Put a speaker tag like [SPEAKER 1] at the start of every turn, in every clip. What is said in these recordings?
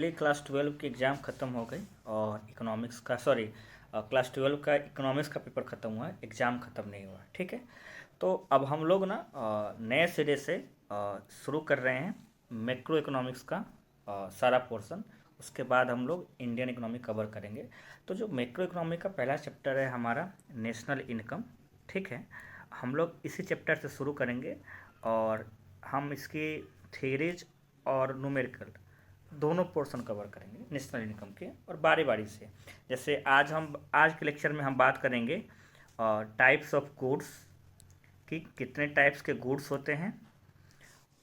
[SPEAKER 1] चलिए क्लास 12 की एग्ज़ाम ख़त्म हो गई और इकोनॉमिक्स का क्लास 12 का इकोनॉमिक्स का पेपर ख़त्म हुआ है, एग्ज़ाम ख़त्म नहीं हुआ, ठीक है। तो अब हम लोग ना नए सिरे से शुरू कर रहे हैं मैक्रो इकोनॉमिक्स का सारा पोर्शन। उसके बाद हम लोग इंडियन इकोनॉमी कवर करेंगे। तो जो मैक्रो इकोनॉमी का पहला चैप्टर है हमारा नेशनल इनकम, ठीक है। हम लोग इसी चैप्टर से शुरू करेंगे और हम इसकी थेरीज और न्यूमेरिकल दोनों पोर्शन कवर करेंगे नेशनल इनकम के, और बारी बारी से। जैसे आज के लेक्चर में हम बात करेंगे टाइप्स ऑफ गुड्स कि कितने टाइप्स के गुड्स होते हैं,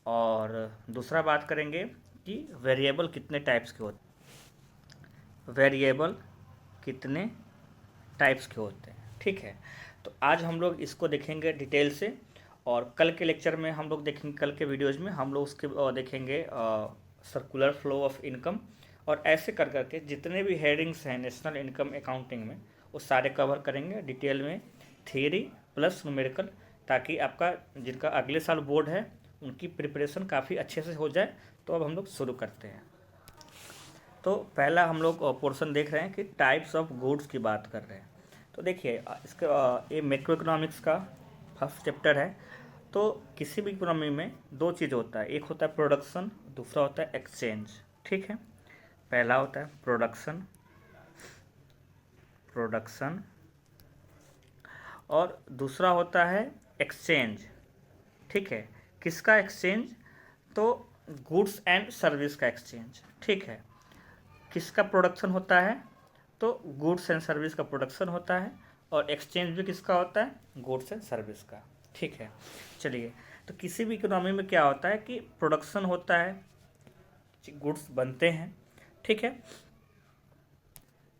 [SPEAKER 1] और दूसरा बात करेंगे कि वेरिएबल कितने टाइप्स के होते हैं, वेरिएबल कितने टाइप्स के होते हैं, ठीक है। तो आज हम लोग इसको देखेंगे डिटेल से, और कल के लेक्चर में हम लोग देखेंगे, कल के वीडियोज़ में हम लोग उसके देखेंगे सर्कुलर फ्लो ऑफ इनकम, और ऐसे कर करके जितने भी हेडिंग्स हैं नेशनल इनकम अकाउंटिंग में वो सारे कवर करेंगे डिटेल में, थ्योरी प्लस न्यूमेरिकल, ताकि आपका जिनका अगले साल बोर्ड है उनकी प्रिपरेशन काफ़ी अच्छे से हो जाए। तो अब हम लोग शुरू करते हैं। तो पहला हम लोग पोर्शन देख रहे हैं कि टाइप्स ऑफ गुड्स की बात कर रहे हैं। तो देखिए इसका ये मैक्रो इकोनॉमिक्स का फर्स्ट चैप्टर है। तो किसी भी इकोनॉमी में दो चीज़ होता है, एक होता है प्रोडक्शन, दूसरा होता है एक्सचेंज, ठीक है। पहला होता है प्रोडक्शन, और दूसरा होता है एक्सचेंज, ठीक है। किसका एक्सचेंज? तो गुड्स एंड सर्विस का एक्सचेंज, ठीक है। किसका प्रोडक्शन होता है? तो गुड्स एंड सर्विस का प्रोडक्शन होता है, और एक्सचेंज भी किसका होता है? गुड्स एंड सर्विस का, ठीक है। चलिए, तो किसी भी इकोनॉमी में क्या होता है कि प्रोडक्शन होता है, गुड्स बनते हैं, ठीक है।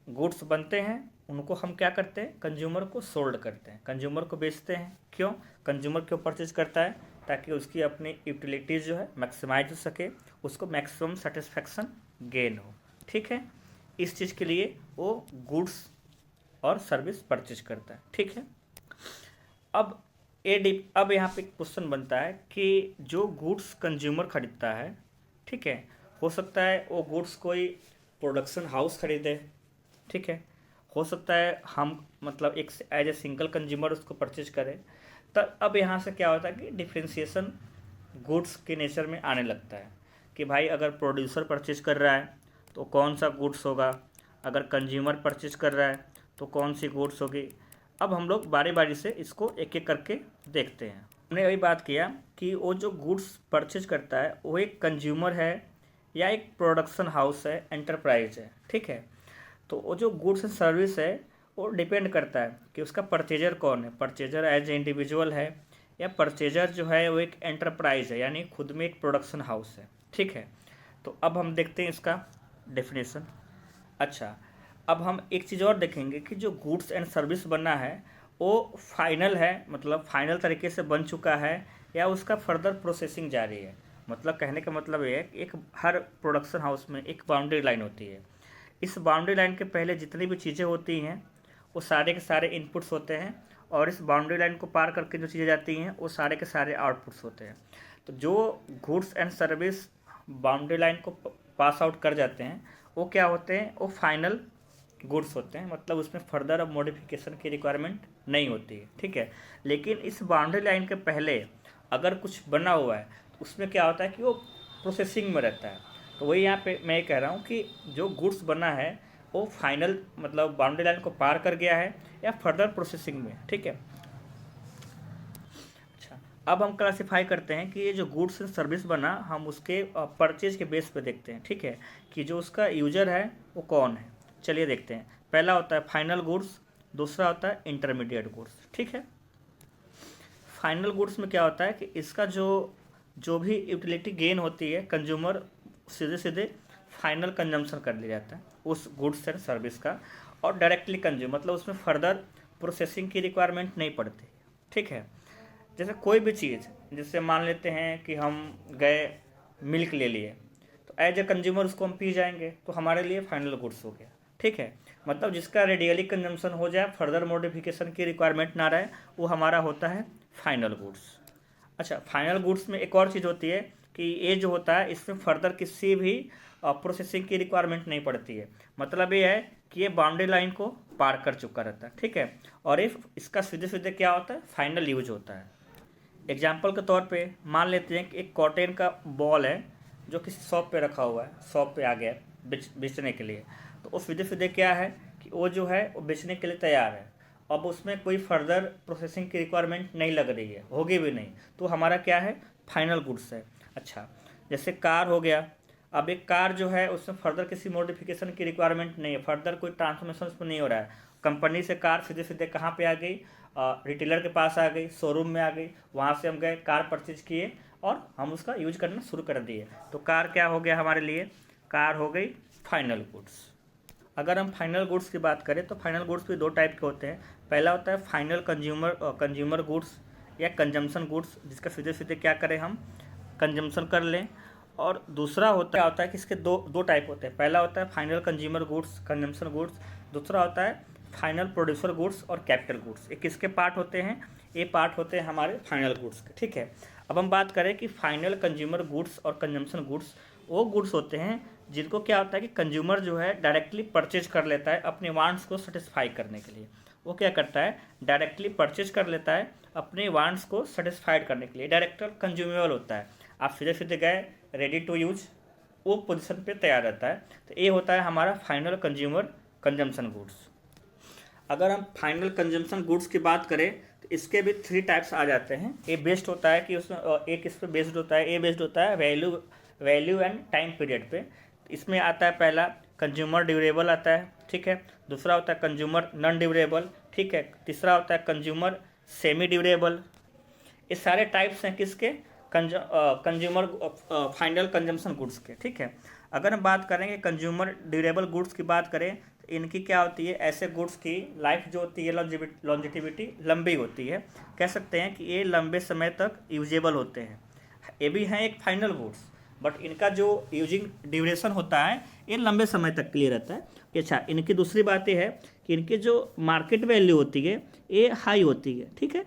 [SPEAKER 1] गुड्स बनते हैं, उनको हम क्या करते हैं? कंज्यूमर को सोल्ड करते हैं, कंज्यूमर को बेचते हैं। क्यों? कंज्यूमर क्यों परचेज करता है? ताकि उसकी अपनी यूटिलिटीज़ जो है मैक्सिमाइज हो सके, उसको मैक्सिमम सेटिस्फेक्शन गेन हो, ठीक है। इस चीज़ के लिए वो गुड्स और सर्विस परचेज करता है, ठीक है। अब यहाँ पे एक क्वेश्चन बनता है कि जो गुड्स कंज्यूमर खरीदता है, ठीक है, हो सकता है वो गुड्स कोई प्रोडक्शन हाउस खरीदे, ठीक है। हो सकता है हम मतलब एक एज ए सिंगल कंज्यूमर उसको परचेज करें। तब अब यहाँ से क्या होता है कि डिफ्रेंशिएशन गुड्स के नेचर में आने लगता है कि भाई अगर प्रोड्यूसर परचेज कर रहा है तो कौन सा गुड्स होगा, अगर कंज्यूमर परचेज कर रहा है तो कौन सी गुड्स होगी। अब हम लोग बारी बारी से इसको एक एक करके देखते हैं। हमने वही बात किया कि वो जो गुड्स परचेज करता है वो एक कंज्यूमर है या एक प्रोडक्शन हाउस है, एंटरप्राइज है, ठीक है। तो वो जो गुड्स एंड सर्विस है वो डिपेंड करता है कि उसका परचेजर कौन है। परचेजर एज ए इंडिविजुअल है, या परचेजर जो है वो एक एंटरप्राइज है, यानी खुद में एक प्रोडक्शन हाउस है, ठीक है। तो अब हम देखते हैं इसका डेफिनेशन। अच्छा, अब हम एक चीज़ और देखेंगे कि जो गुड्स एंड सर्विस बनना है वो फाइनल है, मतलब फाइनल तरीके से बन चुका है, या उसका फर्दर प्रोसेसिंग जारी है। मतलब कहने का मतलब ये है कि एक हर प्रोडक्शन हाउस में एक बाउंड्री लाइन होती है। इस बाउंड्री लाइन के पहले जितनी भी चीज़ें होती हैं वो सारे के सारे इनपुट्स होते हैं, और इस बाउंड्री लाइन को पार करके जो चीज़ें जाती हैं वो सारे के सारे आउटपुट्स होते हैं। तो जो goods and service boundary line को पास आउट कर जाते हैं वो क्या होते हैं? वो फाइनल गुड्स होते हैं, मतलब उसमें फर्दर अब मॉडिफिकेशन की रिक्वायरमेंट नहीं होती है, ठीक है। लेकिन इस बाउंड्री लाइन के पहले अगर कुछ बना हुआ है तो उसमें क्या होता है कि वो प्रोसेसिंग में रहता है। तो वही यहाँ पे मैं ये कह रहा हूँ कि जो गुड्स बना है वो फाइनल मतलब बाउंड्री लाइन को पार कर गया है या फर्दर प्रोसेसिंग में, ठीक है। अच्छा, अब हम क्लासिफाई करते हैं कि ये जो गुड्स एंड सर्विस बना हम उसके परचेज के बेस पे देखते हैं, ठीक है, कि जो उसका यूजर है वो कौन है। चलिए देखते हैं। पहला होता है फाइनल गुड्स, दूसरा होता है इंटरमीडिएट गुड्स, ठीक है। फाइनल गुड्स में क्या होता है कि इसका जो जो भी यूटिलिटी गेन होती है कंज्यूमर सीधे सीधे फाइनल कंजम्पशन कर लिया जाता है उस गुड्स एंड सर्विस का, और डायरेक्टली कंज्यूम, मतलब उसमें फर्दर प्रोसेसिंग की रिक्वायरमेंट नहीं पड़ती, ठीक है। जैसे कोई भी चीज़, जैसे मान लेते हैं कि हम गए मिल्क ले लिए, तो एज ए कंज्यूमर उसको हम पी जाएंगे तो हमारे लिए फाइनल गुड्स हो गया, ठीक है। मतलब जिसका रेडियली कंजम्पशन हो जाए, फर्दर मॉडिफिकेशन की रिक्वायरमेंट ना रहे, वो हमारा होता है फाइनल गुड्स। अच्छा, फाइनल गुड्स में एक और चीज़ होती है कि ये जो होता है इसमें फर्दर किसी भी प्रोसेसिंग की रिक्वायरमेंट नहीं पड़ती है। मतलब ये है कि ये बाउंड्री लाइन को पार कर चुका रहता है, ठीक है। और ये इसका सीधे सीधे क्या होता है, फाइनल यूज होता है। एग्जाम्पल के तौर पे मान लेते हैं कि एक कॉटन का बॉल है जो किसी शॉप पे रखा हुआ है, शॉप पे आ गया बेचने के लिए। तो वो सीधे सीधे क्या है कि वो जो है वो बेचने के लिए तैयार है। अब उसमें कोई फर्दर प्रोसेसिंग की रिक्वायरमेंट नहीं लग रही है, होगी भी नहीं, तो हमारा क्या है, फाइनल गुड्स है। अच्छा, जैसे कार हो गया। अब एक कार जो है उसमें फर्दर किसी मॉडिफिकेशन की रिक्वायरमेंट नहीं है, फर्दर कोई ट्रांसफॉर्मेशन उसमें नहीं हो रहा है। कंपनी से कार सीधे सीधे कहाँ पे आ गई, रिटेलर के पास आ गई, शोरूम में आ गई, वहाँ से हम गए कार परचेज किए और हम उसका यूज करना शुरू कर दिए। तो कार क्या हो गया हमारे लिए, कार हो गई फाइनल गुड्स। अगर हम फाइनल गुड्स की बात करें तो फाइनल गुड्स भी दो टाइप के होते हैं। पहला होता है फाइनल कंज्यूमर गुड्स या कंजम्पशन गुड्स, जिसका सीधे सीधे क्या करें, हम कंजम्पशन कर लें। और दूसरा होता है कि इसके दो टाइप होते हैं। पहला होता है final consumer goods, consumption goods. दूसरा होता है फाइनल प्रोड्यूसर गुड्स और कैपिटल गुड्स। ये किसके पार्ट होते हैं, ये पार्ट होते हैं हमारे फाइनल गुड्स के, ठीक है। अब हम बात करें कि फाइनल कंज्यूमर गुड्स और कंजम्पशन गुड्स, वो गुड्स होते हैं जिनको क्या होता है कि कंज्यूमर जो है डायरेक्टली परचेज कर लेता है अपने वांट्स को सेटिस्फाई करने के लिए। वो क्या करता है, डायरेक्टली परचेज कर लेता है अपने वांट्स को सेटिस्फाइड करने के लिए, डायरेक्टर कंज्यूमेबल होता है। आप सीधे सीधे गए, रेडी टू यूज, वो पोजीशन पे तैयार रहता है। तो ये होता है हमारा फाइनल कंज्यूमर कंजम्पशन गुड्स। अगर हम फाइनल कंजम्पशन गुड्स की बात करें तो इसके भी 3 टाइप्स आ जाते हैं। ये बेस्ड होता है कि उसमें एक इस पर बेस्ड होता है, ये बेस्ड होता है वैल्यू एंड टाइम पीरियड पे। इसमें आता है पहला कंज्यूमर ड्यूरेबल आता है, ठीक है। दूसरा होता है कंज्यूमर नॉन ड्यूरेबल, ठीक है। तीसरा होता है कंज्यूमर सेमी ड्यूरेबल। ये सारे टाइप्स हैं किसके, कंज्यूमर फाइनल कंजम्पशन गुड्स के, ठीक है। अगर हम बात करेंगे कंज्यूमर ड्यूरेबल गुड्स की बात करें तो इनकी क्या होती है, ऐसे गुड्स की लाइफ जो होती है, लॉन्जिटिविटी लंबी होती है। कह सकते हैं कि ये लंबे समय तक यूजेबल होते हैं। ये भी हैं एक फाइनल गुड्स, बट इनका जो यूजिंग ड्यूरेशन होता है ये लंबे समय तक के लिए रहता है। अच्छा, इनकी दूसरी बात ये है कि इनकी जो मार्केट वैल्यू होती है ये हाई होती है, ठीक है।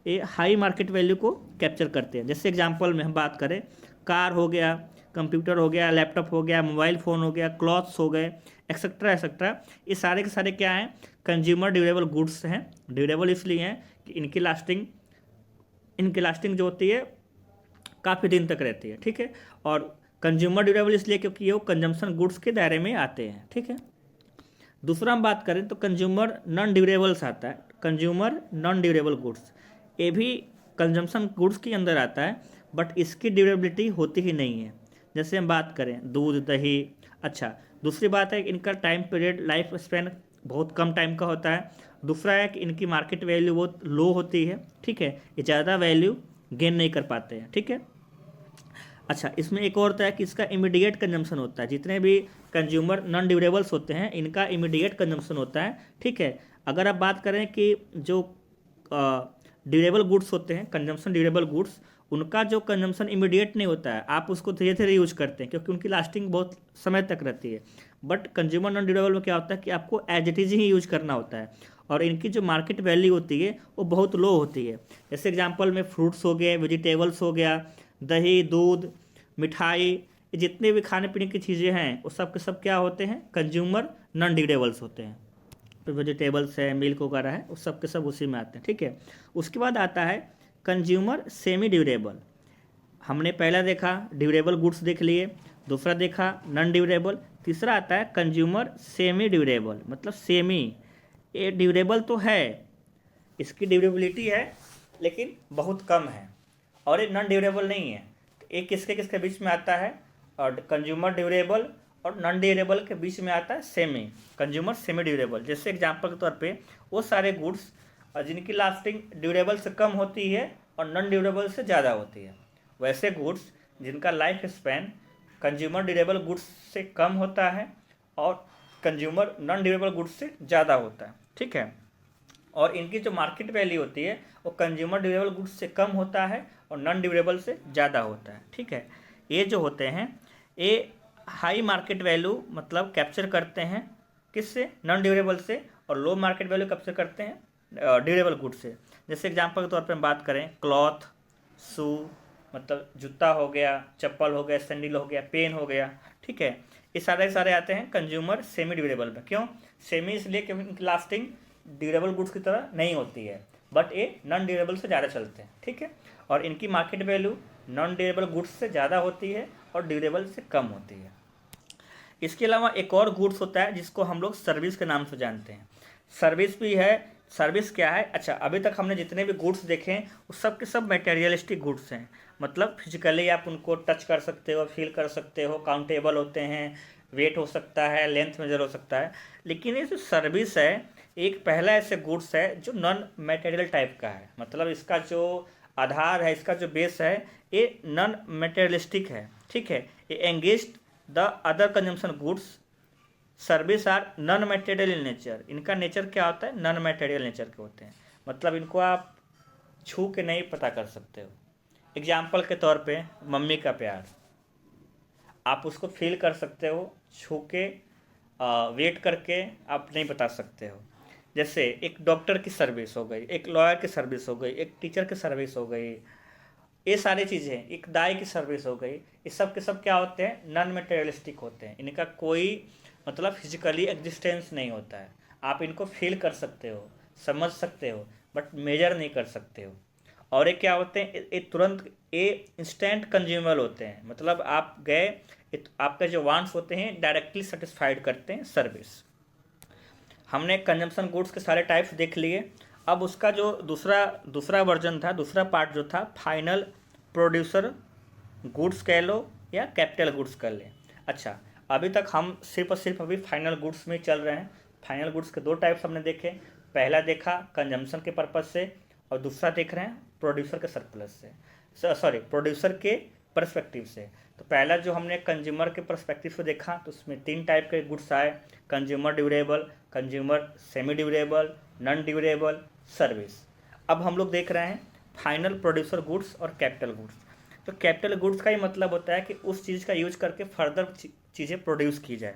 [SPEAKER 1] ये हाई मार्केट वैल्यू को कैप्चर करते हैं। जैसे एग्जांपल में हम बात करें, कार हो गया, कंप्यूटर हो गया, लैपटॉप हो गया, मोबाइल फ़ोन हो गया, क्लॉथ्स हो गए, एक्सेट्रा एक्सेट्रा। ये सारे के सारे क्या हैं, कंज्यूमर ड्यूरेबल गुड्स हैं। ड्यूरेबल इसलिए हैं कि इनकी लास्टिंग जो होती है काफ़ी दिन तक रहती है, ठीक है। और कंज्यूमर ड्यूरेबल इसलिए क्योंकि ये कंजम्पशन गुड्स के दायरे में आते हैं, ठीक है। दूसरा हम बात करें तो कंज्यूमर नॉन ड्यूरेबल्स आता है, कंज्यूमर नॉन ड्यूरेबल गुड्स। ये भी कंजम्पशन गुड्स के अंदर आता है, बट इसकी ड्यूरेबिलिटी होती ही नहीं है। जैसे हम बात करें दूध, दही। अच्छा, दूसरी बात है कि इनका टाइम पीरियड, लाइफ स्पैन बहुत कम टाइम का होता है। दूसरा है कि इनकी मार्केट वैल्यू बहुत लो होती है, ठीक है। ये ज़्यादा वैल्यू गेन नहीं कर पाते हैं, ठीक है। अच्छा, इसमें एक और होता है कि इसका इमीडिएट कंजम्पशन होता है। जितने भी कंज्यूमर नॉन ड्यूरेबल्स होते हैं इनका इमीडिएट कंजम्पशन होता है, ठीक है। अगर आप बात करें कि जो ड्यूरेबल गुड्स होते हैं, कंजम्पशन ड्यूरेबल गुड्स, उनका जो कंजम्पशन इमीडिएट नहीं होता है, आप उसको धीरे धीरे यूज करते हैं क्योंकि उनकी लास्टिंग बहुत समय तक रहती है। बट कंज्यूमर नॉन ड्यूरेबल में क्या होता है कि आपको एज इट इज ही यूज करना होता है और इनकी जो मार्केट वैल्यू होती है वो बहुत लो होती है। जैसे एग्जाम्पल में फ्रूट्स हो गए, वेजिटेबल्स हो गया, दही, दूध, मिठाई, ये जितने भी खाने पीने की चीज़ें हैं वो सब के सब क्या होते हैं, कंज्यूमर नॉन ड्यूरेबल्स होते हैं। तो वेजिटेबल्स है, मिल्क वगैरह है, वो सब के सब उसी में आते हैं, ठीक है। उसके बाद आता है कंज्यूमर सेमी ड्यूरेबल। हमने पहला देखा ड्यूरेबल गुड्स देख लिए, दूसरा देखा नॉन ड्यूरेबल, तीसरा आता है कंज्यूमर सेमी ड्यूरेबल। मतलब सेमी, ये ड्यूरेबल तो है, इसकी ड्यूरेबिलिटी है लेकिन बहुत कम है, और ये नॉन ड्यूरेबल नहीं है। तो ये किसके किसके बीच में आता है, और कंज्यूमर ड्यूरेबल और नॉन ड्यूरेबल के बीच में आता है सेमी, कंज्यूमर सेमी ड्यूरेबल। जैसे एग्जांपल के तौर पे वो सारे गुड्स जिनकी लास्टिंग ड्यूरेबल से कम होती है और नॉन ड्यूरेबल से ज़्यादा होती है, वैसे गुड्स जिनका life span consumer durable goods से कम होता है और कंज्यूमर नॉन ड्यूरेबल गुड्स से ज़्यादा होता है, ठीक है। और इनकी जो मार्केट वैल्यू होती है वो कंज्यूमर ड्यूरेबल गुड्स से कम होता है और नॉन ड्यूरेबल से ज़्यादा होता है, ठीक है। ये जो होते हैं ये हाई मार्केट वैल्यू मतलब कैप्चर करते हैं किससे, नॉन ड्यूरेबल से, और लो मार्केट वैल्यू कैप्चर करते हैं ड्यूरेबल गुड्स से। जैसे एग्जांपल के तौर पे हम बात करें क्लॉथ, शू, मतलब जूता हो गया, चप्पल हो गया, सैंडल हो गया, पेन हो गया, ठीक है, ये सारे सारे आते हैं कंज्यूमर सेमी ड्यूरेबल में। क्यों सेमी? इसलिए क्योंकि इनकी लास्टिंग ड्यूरेबल गुड्स की तरह नहीं होती है, बट ये नॉन ड्यूरेबल से ज़्यादा चलते हैं, ठीक है, और इनकी market value non durable goods से ज़्यादा होती है और ड्यूरेबल से कम होती है। इसके अलावा एक और गुड्स होता है जिसको हम लोग सर्विस के नाम से जानते हैं। सर्विस भी है। सर्विस क्या है? अच्छा, अभी तक हमने जितने भी गुड्स देखे हैं वो सब के सब मटेरियलिस्टिक गुड्स हैं, मतलब फिजिकली आप उनको टच कर सकते हो, फील कर सकते हो, काउंटेबल होते हैं, वेट हो सकता है, लेंथ मेजर हो सकता है। लेकिन ये जो सर्विस है, एक पहला ऐसे गुड्स है जो नॉन मटेरियल टाइप का है, मतलब इसका जो आधार है, इसका जो बेस है, ये नॉन मटेरियलिस्टिक है, ठीक है। ये engage the other consumption goods service are non material in nature. इनका नेचर क्या होता है? नॉन मटेरियल नेचर के होते हैं, मतलब इनको आप छू के नहीं पता कर सकते हो। एग्जाम्पल के तौर पे मम्मी का प्यार आप उसको फील कर सकते हो, छू के वेट करके आप नहीं बता सकते हो। जैसे एक डॉक्टर की सर्विस हो गई, एक लॉयर की सर्विस हो गई, एक टीचर की सर्विस हो गई, ये सारी चीज़ें, एक दाई की सर्विस हो गई, ये सब के सब क्या होते हैं? नॉन मटेरियलिस्टिक होते हैं। इनका कोई मतलब फिजिकली एग्जिस्टेंस नहीं होता है। आप इनको फील कर सकते हो, समझ सकते हो, बट मेजर नहीं कर सकते हो। और ये क्या होते हैं? ये तुरंत, ये इंस्टेंट कंज्यूमेबल होते हैं, मतलब आप गए, आपके जो वांट्स होते हैं डायरेक्टली सेटिस्फाइड करते हैं सर्विस। हमने कंजम्पशन गुड्स के सारे टाइप्स देख लिए। अब उसका जो दूसरा वर्जन था, दूसरा पार्ट जो था, फाइनल प्रोड्यूसर गुड्स कह लो या कैपिटल गुड्स कर ले। अच्छा, अभी तक हम सिर्फ और सिर्फ अभी फाइनल गुड्स में चल रहे हैं। फाइनल गुड्स के दो टाइप्स हमने देखे। पहला देखा कंजम्पशन के पर्पज़ से, और दूसरा देख रहे हैं प्रोड्यूसर के सरप्लस से, सॉरी प्रोड्यूसर के पर्सपेक्टिव से। तो पहला जो हमने कंज्यूमर के पर्सपेक्टिव से देखा, तो उसमें 3 टाइप के गुड्स आए: consumer durable, consumer semi durable, non durable, service. अब हम लोग देख रहे हैं फाइनल प्रोड्यूसर गुड्स और कैपिटल गुड्स। तो कैपिटल गुड्स का ही मतलब होता है कि उस चीज़ का यूज करके फर्दर चीज़ें प्रोड्यूस की जाए।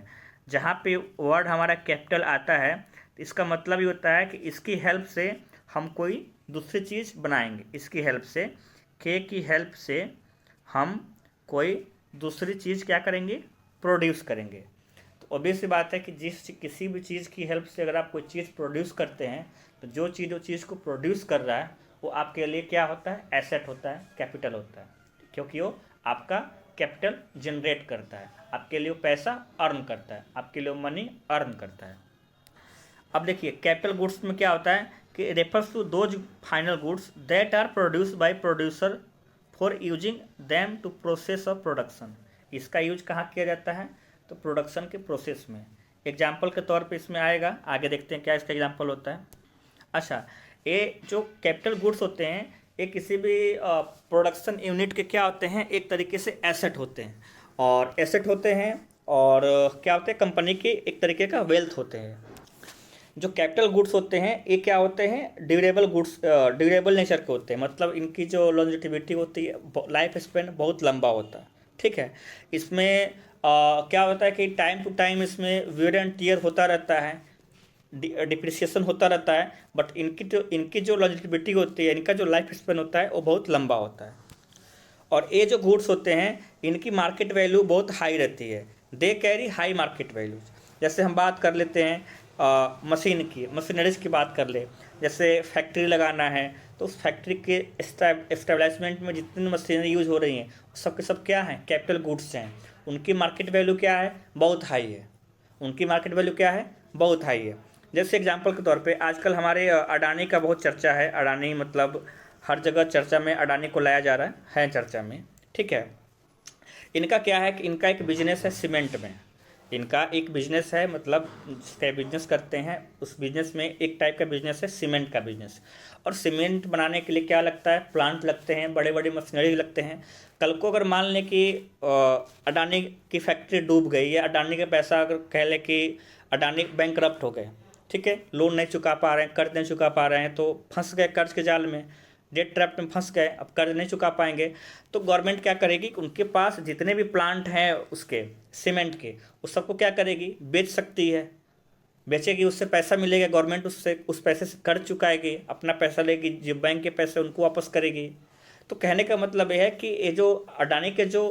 [SPEAKER 1] जहाँ पे वर्ड हमारा कैपिटल आता है, तो इसका मतलब ये होता है कि इसकी हेल्प से हम कोई दूसरी चीज़ बनाएंगे, इसकी हेल्प से, के की हेल्प से हम कोई दूसरी चीज़ क्या करेंगे? प्रोड्यूस करेंगे। तो ऑब्वियस सी बात है कि किसी भी चीज़ की हेल्प से अगर आप कोई चीज़ प्रोड्यूस करते हैं, तो जो चीज़ को प्रोड्यूस कर रहा है वो आपके लिए क्या होता है? एसेट होता है, कैपिटल होता है, क्योंकि वो आपका कैपिटल जनरेट करता है, आपके लिए वो पैसा अर्न करता है, आपके लिए वो मनी अर्न करता है। अब देखिए कैपिटल गुड्स में क्या होता है कि refers to those final goods that are produced by producer for using them to process of production. इसका यूज कहाँ किया जाता है? तो प्रोडक्शन के प्रोसेस में। एग्जाम्पल के तौर पे इसमें आएगा, आगे देखते हैं क्या इसका एग्जाम्पल होता है। अच्छा, ये जो कैपिटल गुड्स होते हैं, ये किसी भी प्रोडक्शन यूनिट के क्या होते हैं? एक तरीके से एसेट होते हैं, और एसेट होते हैं, और क्या होते हैं? कंपनी की एक तरीके का वेल्थ होते हैं। जो कैपिटल गुड्स होते हैं ये क्या होते हैं? ड्यूरेबल गुड्स, ड्यूरेबल नेचर के होते हैं, मतलब इनकी जो लॉन्जिटिविटी होती है, लाइफ स्पेन बहुत लंबा होता है, ठीक है। इसमें क्या होता है कि टाइम टू टाइम इसमें वेयर एंड टियर होता रहता है, डिप्रिसिएशन होता रहता है, बट इनकी जो लॉन्जिटिविटी होती है, इनका जो लाइफ स्पेन होता है वो बहुत लंबा होता है। और ये जो गुड्स होते हैं इनकी मार्केट वैल्यू बहुत हाई रहती है, they carry high market values. जैसे हम बात कर लेते हैं मशीनरीज की बात कर ले, जैसे फैक्ट्री लगाना है, तो उस फैक्ट्री के एस्टेब्लिशमेंट में जितनी मशीनरी यूज हो रही हैं सब के सब क्या हैं? कैपिटल गुड्स हैं। उनकी मार्केट वैल्यू क्या है? बहुत हाई है। उनकी मार्केट वैल्यू क्या है? बहुत हाई है। जैसे एग्जांपल के तौर पे आजकल हमारे अडानी का बहुत चर्चा है। अडानी मतलब हर जगह चर्चा में अडानी को लाया जा रहा है चर्चा में, ठीक है। इनका क्या है कि इनका एक बिजनेस है सीमेंट में। इनका एक बिजनेस है, मतलब जिसका बिजनेस करते हैं उस बिजनेस में एक टाइप का बिजनेस है सीमेंट का बिजनेस। और सीमेंट बनाने के लिए क्या लगता है? प्लांट लगते हैं, बड़े बड़े मशीनरी लगते हैं। कल को अगर मान लें कि अडानी की फैक्ट्री डूब गई, या अडानी का पैसा अगर कह लें कि अडानी बैंकरप्ट हो गए, ठीक है, लोन नहीं चुका पा रहे हैं, कर्ज नहीं चुका पा रहे हैं, तो फंस गए कर्ज के जाल में, डेट ट्रैप में फंस गए, अब कर्ज नहीं चुका पाएंगे, तो गवर्नमेंट क्या करेगी कि उनके पास जितने भी प्लांट हैं उसके सीमेंट के, उस सबको क्या करेगी? बेच सकती है, बेचेगी, उससे पैसा मिलेगा, गवर्नमेंट उससे उस पैसे से कर्ज चुकाएगी, अपना पैसा लेगी, जो बैंक के पैसे उनको वापस करेगी। तो कहने का मतलब ये है कि ये जो अडानी के जो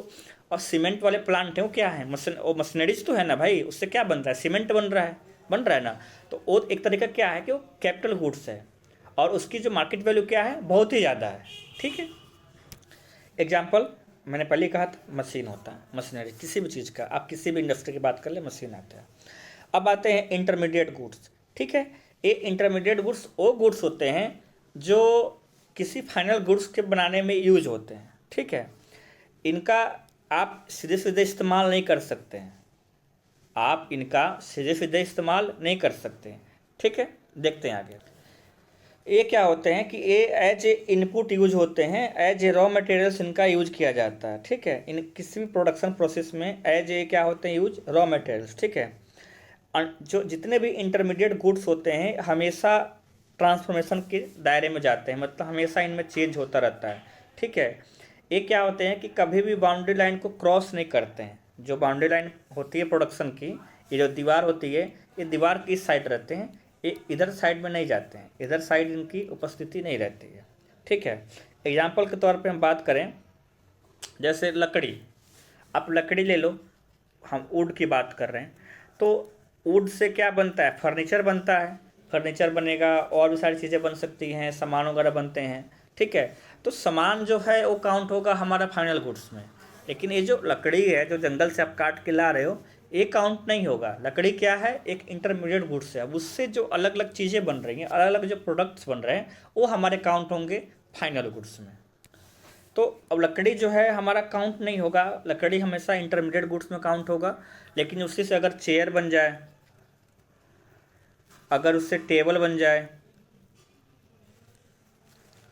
[SPEAKER 1] और सीमेंट वाले प्लांट हैं वो क्या है, मशीन वो मशीनरीज तो है ना भाई, उससे क्या बन रहा है, सीमेंट बन रहा है ना। तो वो एक तरीका क्या है कि वो कैपिटल गुड्स है और उसकी जो मार्केट वैल्यू क्या है, बहुत ही ज़्यादा है। ठीक है, एग्जाम्पल मैंने पहले कहा था, मशीन होता है, मशीनरी किसी भी चीज़ का, आप किसी भी इंडस्ट्री की बात कर ले मशीन आता है। अब आते हैं इंटरमीडिएट गुड्स। ठीक है, ये इंटरमीडिएट गुड्स वो गुड्स होते हैं जो किसी फाइनल गुड्स के बनाने में यूज होते हैं। ठीक है, इनका आप सीधे सीधे इस्तेमाल नहीं कर सकते हैं, आप इनका सीधे सीधे इस्तेमाल नहीं कर सकते हैं। ठीक है, देखते हैं आगे। ये क्या होते हैं कि ये एज ए इनपुट यूज होते हैं, एज ए रॉ मटेरियल्स इनका यूज किया जाता है। ठीक है, इन किसी भी प्रोडक्शन प्रोसेस में एज ए क्या होते हैं, यूज रॉ मटेरियल्स। ठीक है, जो जितने भी इंटरमीडिएट गुड्स होते हैं हमेशा ट्रांसफॉर्मेशन के दायरे में जाते हैं, मतलब हमेशा इनमें चेंज होता रहता है। ठीक है, ये क्या होते हैं कि कभी भी बाउंड्री लाइन को क्रॉस नहीं करते हैं। जो बाउंड्री लाइन होती है प्रोडक्शन की, ये जो दीवार होती है, ये दीवार की इस साइड रहते हैं, ये इधर साइड में नहीं जाते हैं, इधर साइड इनकी उपस्थिति नहीं रहती है। ठीक है, एग्जाम्पल के तौर पे हम बात करें, जैसे लकड़ी, आप लकड़ी ले लो, हम वुड की बात कर रहे हैं, तो वुड से क्या बनता है, फर्नीचर बनता है, फर्नीचर बनेगा, और भी सारी चीज़ें बन सकती हैं, सामान वगैरह बनते हैं। ठीक है, तो सामान जो है वो काउंट होगा हमारा फाइनल गुड्स में, लेकिन ये जो लकड़ी है जो जंगल से आप काट के ला रहे हो, ये काउंट नहीं होगा। लकड़ी क्या है, एक इंटरमीडिएट गुड्स है, उससे जो अलग अलग चीज़ें बन रही हैं, अलग अलग जो प्रोडक्ट्स बन रहे हैं, वो हमारे काउंट होंगे फाइनल गुड्स में। तो अब लकड़ी जो है हमारा काउंट नहीं होगा, लकड़ी हमेशा इंटरमीडिएट गुड्स में काउंट होगा। लेकिन उसी से अगर चेयर बन जाए, अगर उससे टेबल बन जाए,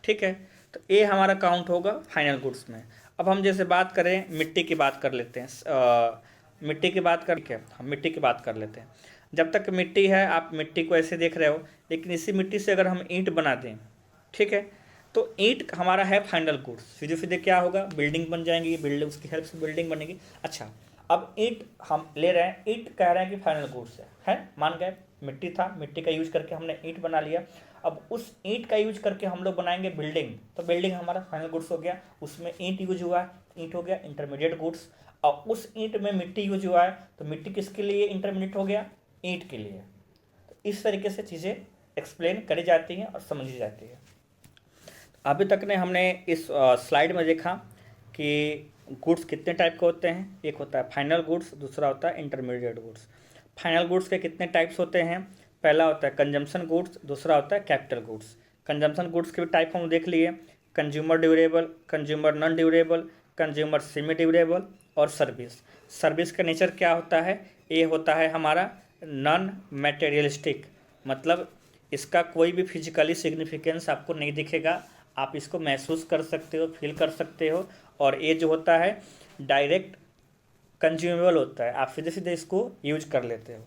[SPEAKER 1] ठीक है, तो ये हमारा काउंट होगा फाइनल गुड्स में। अब हम जैसे बात करें, मिट्टी की बात कर लेते हैं, मिट्टी की बात करके हम मिट्टी की बात कर लेते हैं। जब तक मिट्टी है, आप मिट्टी को ऐसे देख रहे हो, लेकिन इसी मिट्टी से अगर हम ईंट बना दें, ठीक है, तो ईंट हमारा है फाइनल गुड्स। सीधे सीधे क्या होगा, बिल्डिंग बन जाएंगी, बिल्डिंग उसकी हेल्प से बिल्डिंग बनेगी। अच्छा, अब ईंट हम ले रहे हैं, ईंट कह रहे हैं कि फाइनल गुड्स है मान गए, मिट्टी था, मिट्टी का यूज करके हमने ईंट बना लिया। अब उस ईंट का यूज करके हम लोग बनाएंगे बिल्डिंग, तो बिल्डिंग हमारा फाइनल गुड्स हो गया, उसमें ईंट यूज हुआ है, ईंट हो गया इंटरमीडिएट गुड्स। और उस ईंट में मिट्टी यूज हुआ है, तो मिट्टी किसके लिए इंटरमीडिएट हो गया, ईंट के लिए। तो इस तरीके से चीज़ें एक्सप्लेन करी जाती हैं और समझी जाती है। अभी तक ने हमने इस स्लाइड में देखा कि गुड्स कितने टाइप के होते हैं। एक होता है फाइनल गुड्स, दूसरा होता है इंटरमीडिएट गुड्स। फाइनल गुड्स के कितने टाइप्स होते हैं, पहला होता है कंजम्पशन गुड्स, दूसरा होता है कैपिटल गुड्स। कंजम्पशन गुड्स के भी टाइप हम देख लिए, consumer durable, consumer non durable, consumer semi durable और सर्विस। सर्विस का नेचर क्या होता है, ये होता है हमारा नॉन मटेरियलिस्टिक, मतलब इसका कोई भी फिजिकली सिग्निफिकेंस आपको नहीं दिखेगा, आप इसको महसूस कर सकते हो, फील कर सकते हो। और ये जो होता है डायरेक्ट कंज्यूमेबल होता है, आप सीधे सीधे इसको यूज कर लेते हो।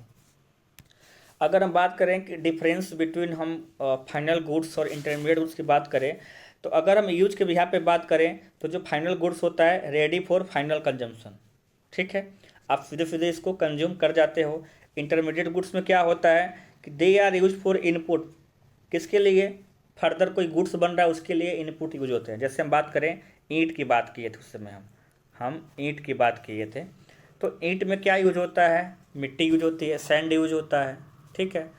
[SPEAKER 1] अगर हम बात करें कि डिफरेंस बिटवीन हम फाइनल गुड्स और इंटरमीडिएट गुड्स की बात करें, तो अगर हम यूज के बिहार पे बात करें, तो जो फाइनल गुड्स होता है रेडी फॉर फाइनल कंजम्पशन, ठीक है, आप सीधे सीधे इसको कंज्यूम कर जाते हो। इंटरमीडिएट गुड्स में क्या होता है कि they are use for input, किसके लिए, फर्दर कोई गुड्स बन रहा है उसके लिए इनपुट यूज होते हैं। जैसे हम बात करें, ईंट की बात किए थे उस समय हम ईंट की बात किए थे, तो ईंट में क्या यूज होता है, मिट्टी यूज होती है, सैंड यूज होता है, ठीक है,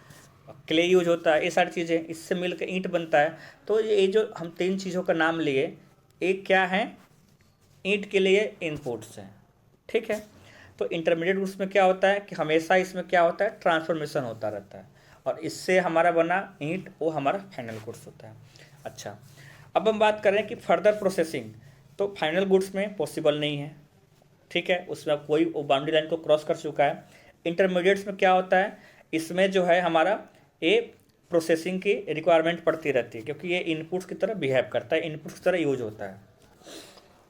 [SPEAKER 1] क्ले यूज होता है, ये सारी चीज़ें इससे मिलकर ईंट बनता है। तो ये जो हम तीन चीज़ों का नाम लिए, एक क्या है, ईंट के लिए इनपुट्स हैं, ठीक है। तो इंटरमीडिएट उसमें क्या होता है कि हमेशा इसमें क्या होता है, ट्रांसफॉर्मेशन होता रहता है, और इससे हमारा बना ईंट वो हमारा फाइनल गुड्स होता है। अच्छा, अब हम बात करें कि फर्दर प्रोसेसिंग, तो फाइनल गुड्स में पॉसिबल नहीं है, ठीक है, उसमें कोई वो बाउंड्री लाइन को क्रॉस कर चुका है। इंटरमीडिएट्स में क्या होता है, इसमें जो है हमारा ये प्रोसेसिंग की रिक्वायरमेंट पड़ती रहती है, क्योंकि ये इनपुट्स की तरह बिहेव करता है, इनपुट्स की तरह यूज होता है।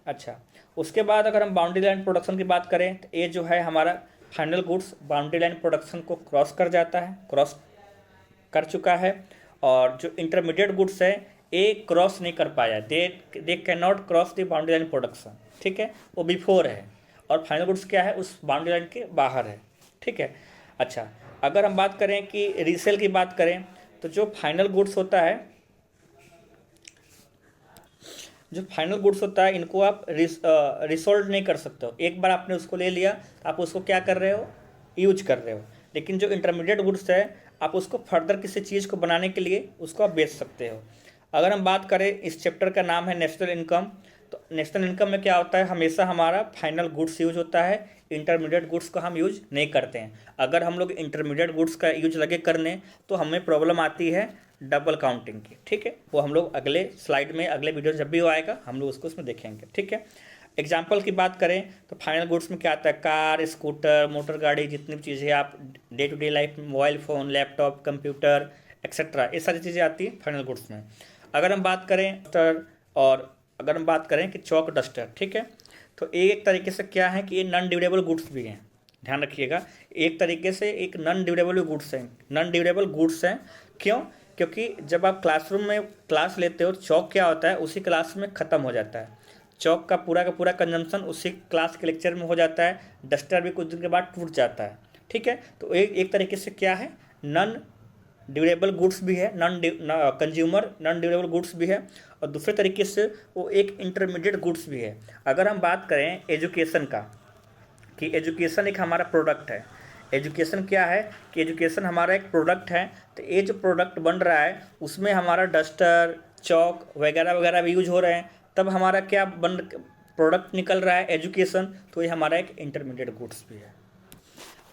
[SPEAKER 1] अच्छा, उसके बाद अगर हम बाउंड्री लाइन प्रोडक्शन की बात करें, तो ये जो है हमारा final goods boundary line production को क्रॉस कर जाता है, क्रॉस कर चुका है। और जो इंटरमीडिएट गुड्स है ये क्रॉस नहीं कर पाया, they can not cross the boundary line production, ठीक है, वो बिफोर है, और फाइनल गुड्स क्या है, उस बाउंड्री लाइन के बाहर है, ठीक है। अच्छा, अगर हम बात करें कि रीसेल की बात करें, तो जो फाइनल गुड्स होता है, जो फाइनल गुड्स होता है इनको आप रिसोल्व नहीं कर सकते हो। एक बार आपने उसको ले लिया तो आप उसको क्या कर रहे हो, यूज कर रहे हो। लेकिन जो इंटरमीडिएट गुड्स है आप उसको फर्दर किसी चीज़ को बनाने के लिए उसको आप बेच सकते हो। अगर हम बात करें, इस चैप्टर का नाम है नेशनल इनकम, तो नेशनल इनकम में क्या होता है, हमेशा हमारा फाइनल गुड्स यूज होता है, इंटरमीडिएट गुड्स का हम यूज नहीं करते हैं। अगर हम लोग इंटरमीडिएट गुड्स का यूज लगे करने तो हमें प्रॉब्लम आती है डबल काउंटिंग की, ठीक है। वो हम लोग अगले स्लाइड में, अगले वीडियो जब भी वो आएगा हम लोग उसको उसमें देखेंगे, ठीक है। एग्जाम्पल की बात करें तो फाइनल गुड्स में क्या आता है, कार, स्कूटर, मोटर गाड़ी, जितनी भी चीज़ें आप डे टू डे लाइफ में, mobile phone, laptop, computer etcetera, ये सारी चीज़ें आती हैं फाइनल गुड्स में। अगर हम बात करें और अगर हम बात करें कि चौक डस्टर, ठीक है, तो एक तरीके से क्या है कि ये नॉन ड्यूरेबल गुड्स भी हैं, ध्यान रखिएगा। एक तरीके से एक नॉन ड्यूरेबल गुड्स हैं, नॉन ड्यूरेबल गुड्स हैं। क्यों? क्योंकि जब आप क्लासरूम में क्लास लेते हो, चौक क्या होता है, उसी क्लास में ख़त्म हो जाता है। चौक का पूरा कंजम्पशन उसी क्लास के लेक्चर में हो जाता है। डस्टर भी कुछ दिन के बाद टूट जाता है, ठीक है। तो एक तरीके से क्या है, नॉन ड्यूरेबल गुड्स भी है, कंज्यूमर नॉन ड्यूरेबल गुड्स भी है, और दूसरे तरीके से वो एक इंटरमीडिएट गुड्स भी है। अगर हम बात करें एजुकेशन का, कि एजुकेशन एक हमारा प्रोडक्ट है। एजुकेशन क्या है कि एजुकेशन हमारा एक प्रोडक्ट है, तो ये जो प्रोडक्ट बन रहा है उसमें हमारा डस्टर, चौक वगैरह वगैरह भी यूज हो रहे हैं, तब हमारा क्या प्रोडक्ट निकल रहा है, एजुकेशन। तो ये हमारा एक इंटरमीडिएट गुड्स भी है।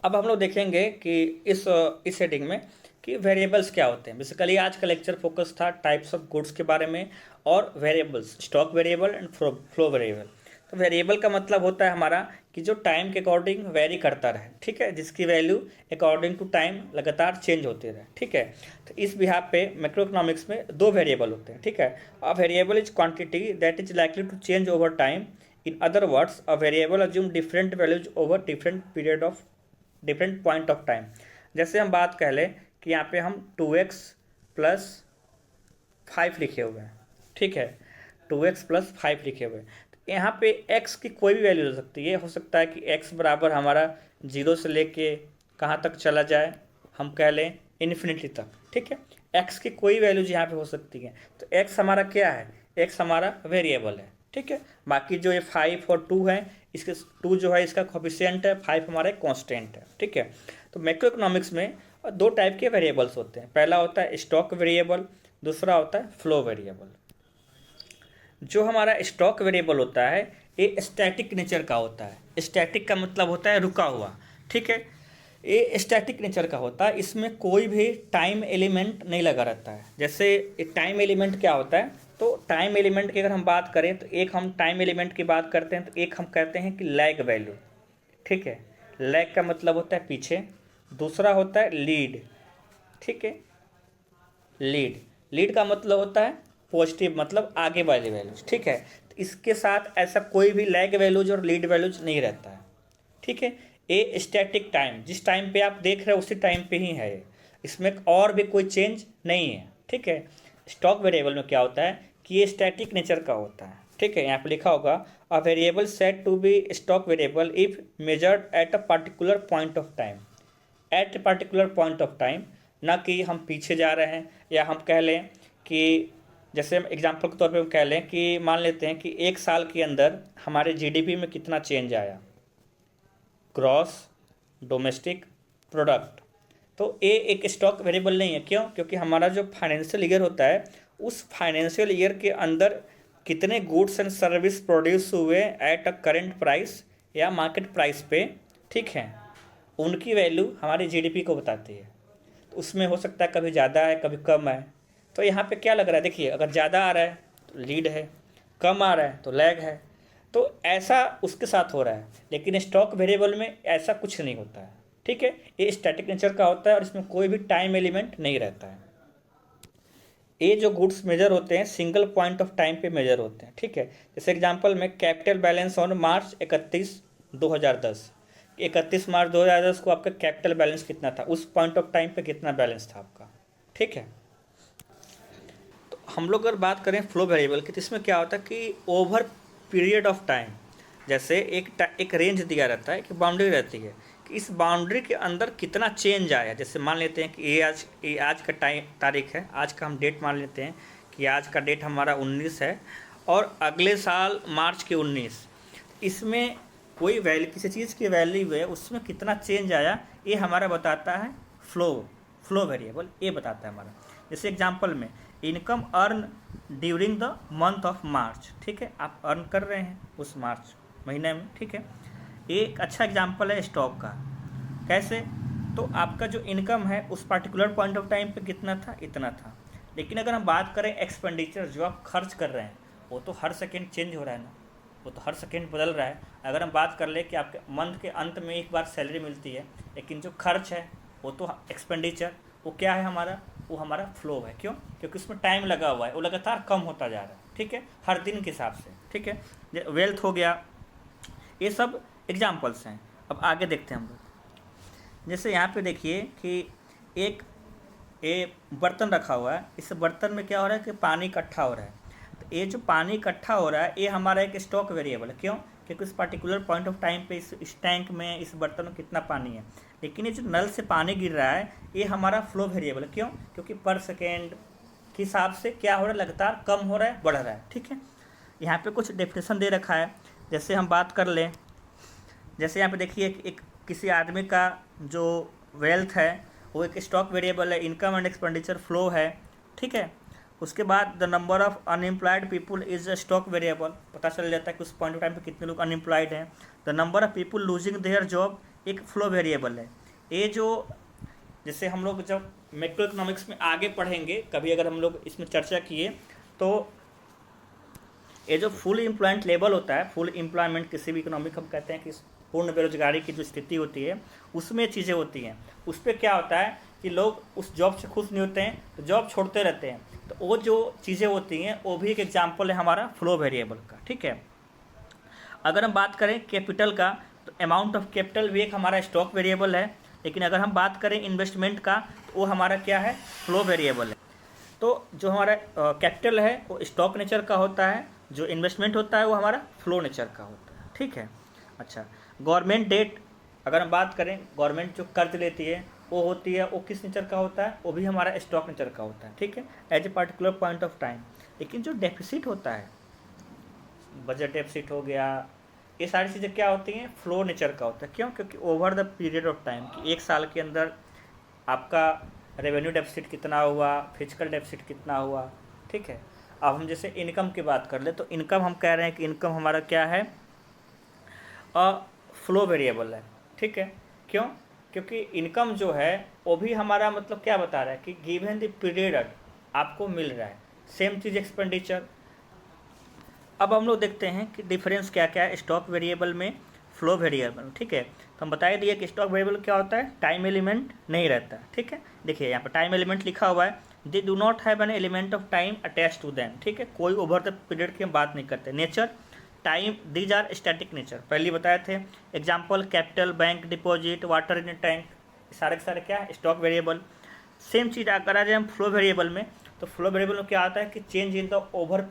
[SPEAKER 1] अब हम लोग देखेंगे कि इस हेडिंग में कि वेरिएबल्स क्या होते हैं। बेसिकली आज का लेक्चर फोकस था टाइप्स ऑफ गुड्स के बारे में और variables, stock variable and flow variable. तो वेरिएबल का मतलब होता है हमारा कि जो टाइम के अकॉर्डिंग वेरी करता रहे, ठीक है, जिसकी वैल्यू अकॉर्डिंग टू टाइम लगातार चेंज होती रहे, ठीक है। तो इस बिहाफ पे मैक्रो इकोनॉमिक्स में दो वेरिएबल होते हैं, ठीक है। A variable is quantity that is likely to change over time. In other words, a variable assume different values over different point of time. जैसे हम बात कह लें कि यहाँ पे हम 2x प्लस 5 लिखे हुए हैं, ठीक है, 2x प्लस 5 लिखे हुए हैं। तो यहाँ पे x की कोई भी वैल्यू हो सकती है। हो सकता है कि x बराबर हमारा 0 से लेके कहाँ तक चला जाए, हम कह लें इन्फिनिटी तक, ठीक है। x की कोई वैल्यूज यहाँ पे हो सकती है। तो x हमारा क्या है, x हमारा वेरिएबल है, ठीक है। बाकी जो ये 5 और 2 है, इसके 2 जो है इसका कोफिशिएंट है, 5 हमारा कांस्टेंट है, ठीक है। तो मैक्रो इकोनॉमिक्स में दो टाइप के वेरिएबल्स होते हैं। पहला होता है स्टॉक वेरिएबल, दूसरा होता है फ्लो वेरिएबल। जो हमारा स्टॉक वेरिएबल होता है ये स्टैटिक नेचर का होता है। स्टैटिक का मतलब होता है रुका हुआ, ठीक है। ये स्टैटिक नेचर का होता है, इसमें कोई भी टाइम एलिमेंट नहीं लगा रहता है। जैसे टाइम एलिमेंट क्या होता है, तो टाइम एलिमेंट की अगर हम बात करें तो एक हम टाइम एलिमेंट की बात करते हैं तो एक हम कहते हैं कि लैग वैल्यू, ठीक है। लैग का मतलब होता है पीछे। दूसरा होता है लीड, ठीक है। लीड का मतलब होता है पॉजिटिव, मतलब आगे वाली वैल्यूज, ठीक है। तो इसके साथ ऐसा कोई भी लैग वैल्यूज और लीड वैल्यूज नहीं रहता है, ठीक है। ये स्टैटिक टाइम, जिस टाइम पे आप देख रहे हो उसी टाइम पे ही है ये, इसमें और भी कोई चेंज नहीं है, ठीक है। स्टॉक वेरिएबल में क्या होता है कि ये स्टैटिक नेचर का होता है, ठीक है। यहाँ पे लिखा होगा a variable set to be stock variable if measured at a particular point of time. At a particular point of time, ना कि हम पीछे जा रहे हैं, या हम कह लें कि जैसे हम एग्जांपल के तौर पे हम कह लें कि मान लेते हैं कि एक साल के अंदर हमारे जीडीपी में कितना चेंज आया, ग्रॉस डोमेस्टिक प्रोडक्ट। तो ये एक स्टॉक वेरिएबल नहीं है। क्यों? क्योंकि हमारा जो फाइनेंशियल ईयर होता है उस फाइनेंशियल ईयर के अंदर कितने गुड्स एंड सर्विस प्रोड्यूस हुए एट अ करेंट प्राइस या मार्केट प्राइस पे, ठीक है, उनकी वैल्यू हमारी जीडीपी को बताती है। तो उसमें हो सकता है कभी ज़्यादा है कभी कम है। तो यहाँ पे क्या लग रहा है, देखिए अगर ज़्यादा आ रहा है तो लीड है, कम आ रहा है तो लैग है। तो ऐसा उसके साथ हो रहा है, लेकिन स्टॉक वेरिएबल में ऐसा कुछ नहीं होता है, ठीक है। ये स्टैटिक नेचर का होता है और इसमें कोई भी टाइम एलिमेंट नहीं रहता है। ये जो गुड्स मेजर होते हैं सिंगल पॉइंट ऑफ टाइम पे मेजर होते हैं, ठीक है। जैसे एग्जांपल में कैपिटल बैलेंस ऑन मार्च 31, 2010, 31 मार्च 2010 को आपका कैपिटल बैलेंस कितना था, उस पॉइंट ऑफ टाइम पे कितना बैलेंस था आपका, ठीक है। तो हम लोग अगर बात करें फ्लो वेरिएबल की, तो इसमें क्या होता है कि ओवर पीरियड ऑफ टाइम, जैसे एक रेंज दिया रहता है, एक बाउंड्री रहती है कि इस बाउंड्री के अंदर कितना चेंज आया। जैसे मान लेते हैं कि ये आज का तारीख है, आज का हम डेट मान लेते हैं कि आज का डेट हमारा 19 है और अगले साल मार्च के 19, इसमें कोई वैल्यू, किसी चीज़ की वैल्यू है उसमें कितना चेंज आया, ये हमारा बताता है फ्लो वेरिएबल, ये बताता है हमारा। जैसे एग्जांपल में income earn during the month of March, ठीक है, आप अर्न कर रहे हैं उस मार्च महीने में, ठीक है। एक अच्छा एग्जांपल है स्टॉक का। कैसे? तो आपका जो इनकम है उस पार्टिकुलर पॉइंट ऑफ टाइम पे कितना था, इतना था। लेकिन अगर हम बात करें एक्सपेंडिचर, जो आप खर्च कर रहे हैं वो तो हर सेकेंड चेंज हो रहा है ना, वो तो हर सेकेंड बदल रहा है। अगर हम बात कर ले कि आपके मंथ के अंत में एक बार सैलरी मिलती है, लेकिन जो खर्च है वो तो एक्सपेंडिचर, वो क्या है हमारा, वो हमारा फ्लो है। क्यों? क्योंकि उसमें टाइम लगा हुआ है, वो लगातार कम होता जा रहा है, ठीक है, हर दिन के हिसाब से, ठीक है। वेल्थ हो गया, ये सब एग्जाम्पल्स हैं। अब आगे देखते हैं हम लोग। जैसे यहाँ पे देखिए कि एक बर्तन रखा हुआ है, इस बर्तन में क्या हो रहा है कि पानी इकट्ठा हो रहा है। तो ये जो पानी इकट्ठा हो रहा है ये हमारा एक स्टॉक वेरिएबल है। क्यों? क्योंकि इस पर्टिकुलर पॉइंट ऑफ टाइम पे इस टैंक में, इस बर्तन में कितना पानी है। लेकिन ये जो नल से पानी गिर रहा है ये हमारा फ्लो वेरिएबल है। क्यों? क्योंकि पर सेकेंड के हिसाब से क्या हो रहा है, लगातार कम हो रहा है, बढ़ रहा है, ठीक है। यहाँ पे कुछ डेफिनेशन दे रखा है। जैसे हम बात कर लें, जैसे यहाँ पे देखिए एक किसी आदमी का जो वेल्थ है वो एक स्टॉक वेरिएबल है, इनकम एंड एक्सपेंडिचर फ्लो है, ठीक है। उसके बाद the number of unemployed people is a stock variable, पता चल जाता है कि उस पॉइंट ऑफ टाइम पे कितने लोग अनएम्प्लॉयड हैं। The number of people losing their job एक फ्लो वेरिएबल है। ये जो, जैसे हम लोग जब मैक्रो इकोनॉमिक्स में आगे पढ़ेंगे कभी, अगर हम लोग इसमें चर्चा किए, तो ये जो फुल एम्प्लॉयमेंट लेवल होता है, फुल एम्प्लॉयमेंट किसी भी इकोनॉमिक हम कहते हैं कि पूर्ण बेरोजगारी की जो स्थिति होती है उसमें चीज़ें होती हैं। उस पर क्या होता है कि लोग उस जॉब से खुश नहीं होते हैं तो जॉब छोड़ते रहते हैं। तो वो जो चीज़ें होती हैं वो भी एक एग्जाम्पल है हमारा फ्लो वेरिएबल का, ठीक है। अगर हम बात करें कैपिटल का, तो अमाउंट ऑफ कैपिटल भी एक हमारा स्टॉक वेरिएबल है। लेकिन अगर हम बात करें इन्वेस्टमेंट का, तो वो हमारा क्या है, फ्लो वेरिएबल है। तो जो हमारा कैपिटल है वो स्टॉक नेचर का होता है, जो इन्वेस्टमेंट होता है वो हमारा फ्लो नेचर का होता है, ठीक है। अच्छा, गवर्नमेंट डेट, अगर हम बात करें, गवर्नमेंट जो कर्ज लेती है वो होती है, वो किस नेचर का होता है, वो भी हमारा स्टॉक नेचर का होता है, ठीक है, as a particular point of time. लेकिन जो डेफिसिट होता है, बजट डेफिसिट हो गया, ये सारी चीज़ें क्या होती हैं, फ्लो नेचर का होता है। क्यों? क्योंकि over the period of time, कि एक साल के अंदर आपका रेवेन्यू डेफिसिट कितना हुआ, फिजिकल डेफिसिट कितना हुआ, ठीक है। अब हम जैसे इनकम की बात कर ले, तो इनकम हम कह रहे हैं कि इनकम हमारा क्या है, फ्लो वेरिएबल है, ठीक है। क्यों? क्योंकि इनकम जो है वो भी हमारा मतलब क्या बता रहा है कि गिवन द पीरियड आपको मिल रहा है। सेम चीज़ एक्सपेंडिचर। अब हम लोग देखते हैं कि डिफरेंस क्या क्या है स्टॉक वेरिएबल में, फ्लो वेरिएबल, ठीक है। तो हम बता दिए कि स्टॉक वेरिएबल क्या होता है, टाइम एलिमेंट नहीं रहता, ठीक है। देखिए यहाँ पर टाइम एलिमेंट लिखा हुआ है, they do not have an element of time attach to them, ठीक है। कोई ओवर द पीरियड की हम बात नहीं करते। Nature, time, these are static nature, पहले बताए थे। Example capital, bank deposit, water in tank, सारे के सारे क्या है, स्टॉक वेरिएबल। सेम चीज़ अगर आ जाए हम फ्लो वेरिएबल में, तो फ्लो वेरिएबल में क्या आता है कि change in the over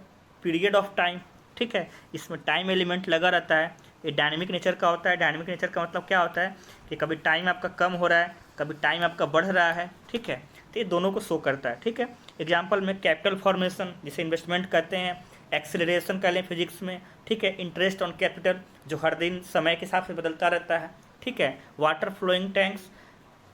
[SPEAKER 1] period of time, ठीक है। इसमें टाइम एलिमेंट लगा रहता है। ये डायनेमिक नेचर का होता है। डायनेमिक नेचर का मतलब क्या होता है कि कभी टाइम आपका कम हो रहा है, कभी टाइम आपका बढ़ रहा है, ठीक है। तो ये दोनों को शो करता है, ठीक है। एग्जाम्पल में कैपिटल फॉर्मेशन, जिसे इन्वेस्टमेंट कहते हैं, एक्सेलरेशन कह लें फिजिक्स में, ठीक है। इंटरेस्ट ऑन कैपिटल, जो हर दिन समय के हिसाब से बदलता रहता है, ठीक है। वाटर फ्लोइंग टैंक्स,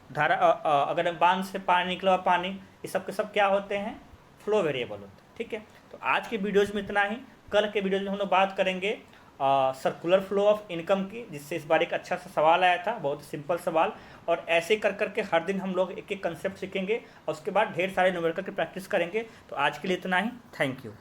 [SPEAKER 1] धारा, अगर बांध से पानी निकला हुआ पानी, ये सब के सब क्या होते हैं, फ्लो वेरिएबल होते हैं, ठीक है। तो आज के वीडियोज़ में इतना ही। कल के वीडियोज़ में हम लोग बात करेंगे सर्कुलर फ्लो ऑफ इनकम की, जिससे इस बार एक अच्छा सा सवाल आया था, बहुत सिंपल सवाल। और ऐसे कर करके हर दिन हम लोग एक एक कंसेप्ट सीखेंगे और उसके बाद ढेर सारे न्यूमेरिकल की प्रैक्टिस करेंगे। तो आज के लिए इतना ही। Thank you.